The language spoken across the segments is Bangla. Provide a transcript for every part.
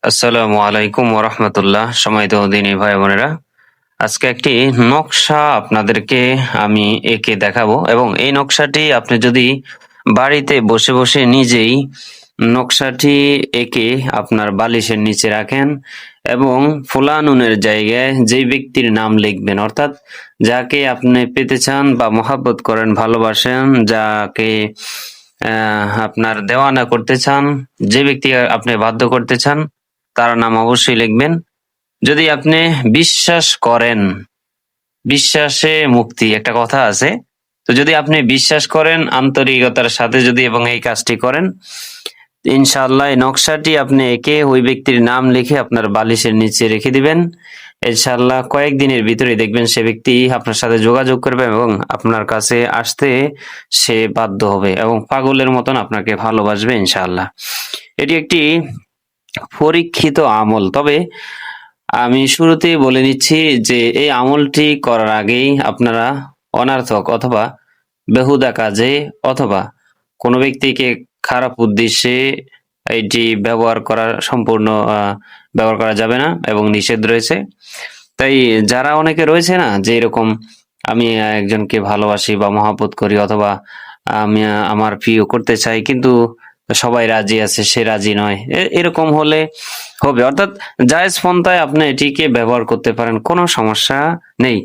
আসসালামু আলাইকুম ওরহমতুল্লাহ। সম্মানিত দিনী ভাই বোনেরা, আজকে একটি নকশা আপনাদেরকে আমি এঁকে দেখাবো এবং এই নকশাটি আপনি যদি বাড়িতে বসে বসে নিজেই নকশাটি এঁকে আপনার বালিশের নিচে রাখেন এবং ফোলা নুনের জায়গায় যেই ব্যক্তির নাম লিখবেন, অর্থাৎ যাকে আপনি পেতে চান বা মহাব্বত করেন, ভালোবাসেন, যাকে আপনার দেওয়ানা করতে চান, যে ব্যক্তি আপনি বাধ্য করতে চান, তার নাম অবশ্যই লিখবেন। যদি আপনি বিশ্বাস করেন, বিশ্বাসে মুক্তি একটা কথা আছে, তো যদি আপনি বিশ্বাস করেন আন্তরিকতার সাথে যদি এবং এই কাজটি করেন, ইনশাআল্লাহ এই নকশাটি আপনি এঁকে ওই ব্যক্তির নাম লিখে আপনার বালিশের নিচে রেখে দিবেন। ইনশাআল্লাহ কয়েকদিনের ভিতরে দেখবেন সে ব্যক্তি আপনার সাথে যোগাযোগ করবে এবং আপনার কাছে আসতে সে বাধ্য হবে এবং পাগলের মতন আপনাকে ভালোবাসবে ইনশাআল্লাহ। এটি একটি পরীক্ষিত আমল, তবে আমি শুরুতেই বলে নিচ্ছি যে এই আমলটি করার আগেই আপনারা অনার্থক অথবা বেহুদা কাজে অথবা কোনো ব্যক্তিকে খারাপ উদ্দেশ্যে এটি ব্যবহার করা যাবে না এবং নিষেধ রয়েছে। তাই যারা অনেকে রয়েছে না যে এরকম, আমি একজনকে ভালোবাসি বা মহব্বত করি অথবা আমি আমার প্রিয় করতে চাই, কিন্তু সবাই রাজি আছে, সে রাজি নয়, এরকম হলে হবে, অর্থাৎ জায়েজ পন্থায় আপনি এটিকে ব্যবহার করতে পারেন, কোনো সমস্যা নেই।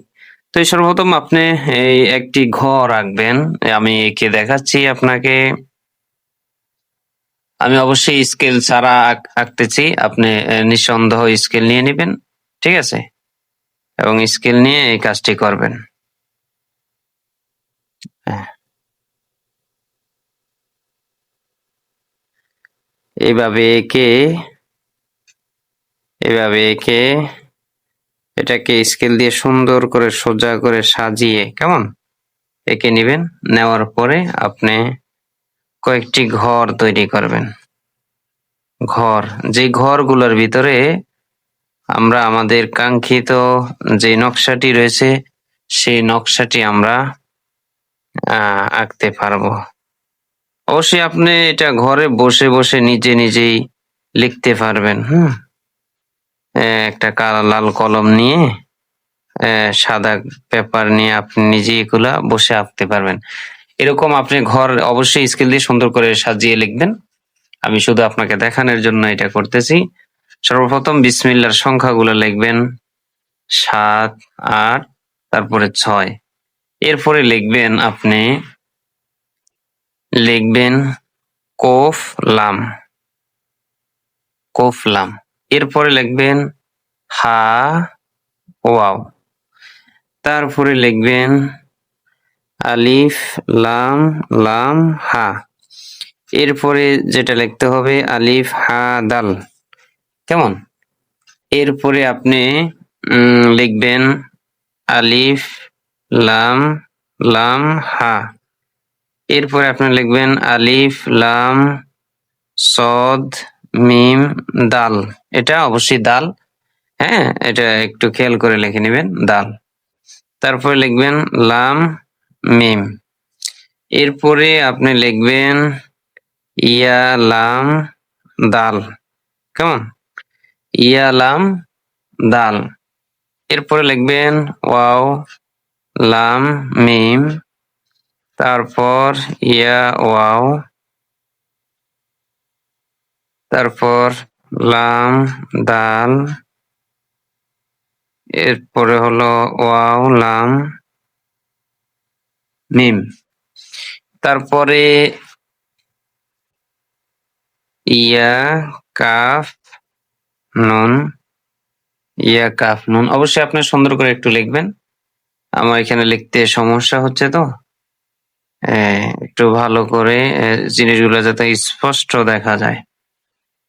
তো এই সর্বপ্রথম আপনি এই একটি ঘর আঁকবেন। আমি এঁকে দেখাচ্ছি আপনাকে। আমি অবশ্যই স্কেল ছাড়া আঁকতেছি, আপনি নিঃসন্দেহ স্কেল নিয়ে নেবেন, ঠিক আছে? এবং স্কেল নিয়ে এই কাজটি করবেন। হ্যাঁ, এইভাবে এঁকে এটাকে স্কেল দিয়ে সুন্দর করে সোজা করে সাজিয়ে কেমন এঁকে নেবেন। নেওয়ার পরে আপনি কয়েকটি ঘর তৈরি করবেন। ঘর, যে ঘরগুলোর ভিতরে আমরা আমাদের কাঙ্ক্ষিত যে নকশাটি রয়েছে সেই নকশাটি আমরা আঁকতে পারবো। অবশ্যই আপনি এটা ঘরে বসে বসে নিজেই লিখতে পারবেন। একটা লাল কলম নিয়ে সাদা পেপার নিয়ে আপনি নিজেই এগুলা বসে আঁকতে পারবেন। এরকম আপনি ঘর অবশ্যই স্কেল দিয়ে সুন্দর করে সাজিয়ে লিখবেন। আমি শুধু আপনাকে দেখানোর জন্য এটা করতেছি। সর্বপ্রথম বিসমিল্লাহর সংখ্যাগুলো লিখবেন 7, 8, তারপরে 6। এরপরে আপনি লিখবেন কোফ লাম। এরপরে লিখবেন হা ওয়াও। তারপরে লিখবেন আলিফ লাম লাম হা। এরপরে যেটা লিখতে হবে আলিফ হা দাল, কেমন? এরপরে আপনি লিখবেন আলিফ লাম লাম হা। এরপরে আপনি লিখবেন আলিফ লাম সদ মিম দাল। এটা অবশ্যই দাল, হ্যাঁ, এটা একটু খেয়াল করে লিখে নেবেন, দাল। তারপরে লিখবেন লাম মিম। এরপরে আপনি লিখবেন ইয়া লাম দাল, কেমন? ইয়া লাম দাল। এরপরে লিখবেন ওয়াও লাম মিম, তারপর ইয়া ওয়াও, তারপর লাম দাল, এরপরে হলো ওয়াও লাম মিম, তারপরে ইয়া কাফ নুন। অবশ্যই আপনি সুন্দর করে একটু লিখবেন, আমার এখানে লিখতে সমস্যা হচ্ছে, তো একটু ভালো করে জিনিসগুলো যাতে স্পষ্ট দেখা যায়।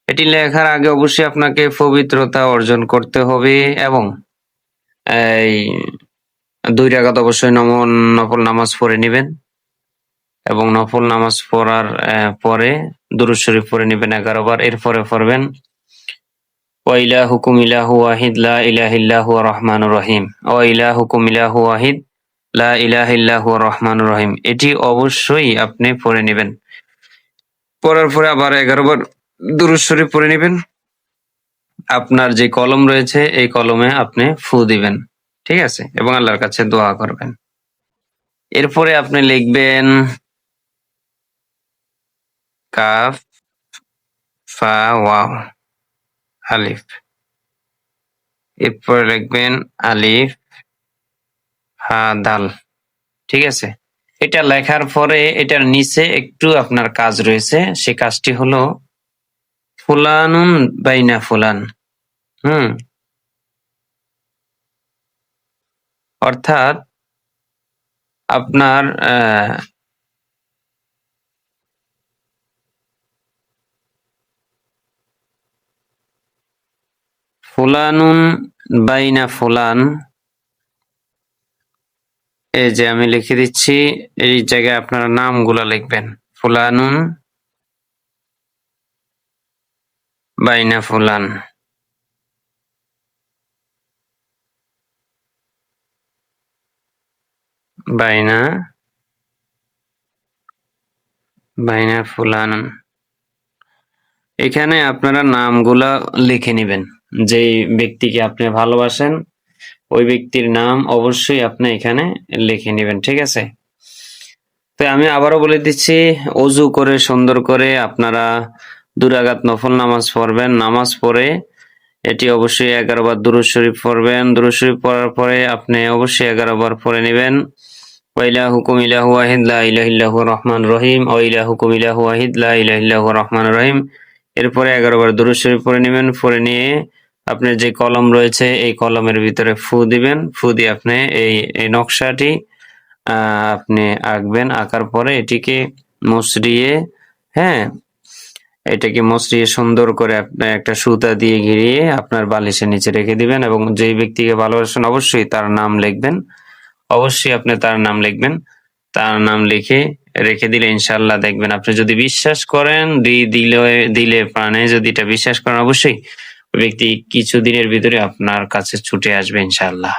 এটি লেখার আগে অবশ্যই আপনাকে পবিত্রতা অর্জন করতে হবে এবং এই 2 রাকাত অবশ্যই নফল নামাজ পড়ে নেবেন এবং নফল নামাজ পড়ার পরে দুরূদ শরীফ পড়ে নেবেন 11 বার। এরপরে পড়বেন ওয়া ইলাহুকুম ইলাহু ওয়াহিদ লা ইলাহা ইল্লা হুয়া রহমানুর রহিম, ওয়া ইলাহুকুম ইলাহু ওয়াহিদ লা ইলাহা ইল্লা হুয়া রহমানুর রহিম। এটি অবশ্যই আপনি পড়ে নেবেন। পড়ার পরে আবার 11 বার দুরূদ শরীফ পড়ে নেবেন আপনার যে কলম রয়েছে এই কলমে আপনি ফু দিবেন, ঠিক আছে, এবং আল্লাহর কাছে দোয়া করবেন। এরপরে আপনি লিখবেন কাফ ফা ওয়াও আলিফ, এরপরে লিখবেন আলিফ হা দাল, ঠিক আছে। এটা লেখার পরে এটার নিচে একটু আপনার কাজ রয়েছে, সে কাজটি হলো ফুলানুন বাইনা ফুলান। অর্থাৎ আপনার ফুলানুন বাইনা ফুলান, এই যে আমি লিখে দিচ্ছি, এই জায়গায় আপনার নামগুলা লিখবেন, ফুলানুন বাইনা ফুলান, বাইনা বাইনা ফুলান। এখানে আপনারা নামগুলা লিখে নেবেন, যেই ব্যক্তিকে আপনি ভালোবাসেন ওই ব্যক্তির নাম অবশ্যই আপনি এখানে লিখে নেবেন, ঠিক আছে। তো আমি আবারও বলে দিচ্ছি, অজু করে সুন্দর করে আপনারা 2 রাকাত নফল নামাজ পড়বেন। নামাজ পড়ে এটি অবশ্যই 11 বার দুরূদ শরীফ পড়বেন। দুরূদ শরীফ পড়ার পরে আপনি অবশ্যই 11 বার পড়ে নেবেন ওয়া ইলাহুকুম ইলাহু ওয়াহিদ লা ইলাহা ইল্লাহু রহমানুর রহিম, ওয়া ইলাহুকুম ইলাহু ওয়াহিদ লা ইলাহা ইল্লাহু রহমানুর রহিম। এরপরে 11 বার দুরূদ শরীফ পড়ে নেবেন। পড়ে নিয়ে আপনার যে কলম রয়েছে এই কলমের ভিতরে ফু দিবেন। ফু দিয়ে আপনি এই নকশাটি আপনি আঁকবেন। আঁকার পরে এটিকে মসৃয়ে, হ্যাঁ, এটাকে মসৃয়ে সুন্দর করে আপনি একটা সুতা দিয়ে ঘিরিয়ে আপনার বালিশের নিচে রেখে দিবেন এবং যেই ব্যক্তিকে ভালোবাসেন অবশ্যই তার নাম লিখবেন। অবশ্যই আপনি তার নাম লিখবেন। তার নাম লিখে রেখে দিলে ইনশাআল্লাহ দেখবেন, আপনি যদি বিশ্বাস করেন, দিলে প্রাণে যদি এটা বিশ্বাস করেন, অবশ্যই ওই ব্যক্তি কিছুদিনের ভিতরে আপনার কাছে ছুটে আসবে ইনশাআল্লাহ।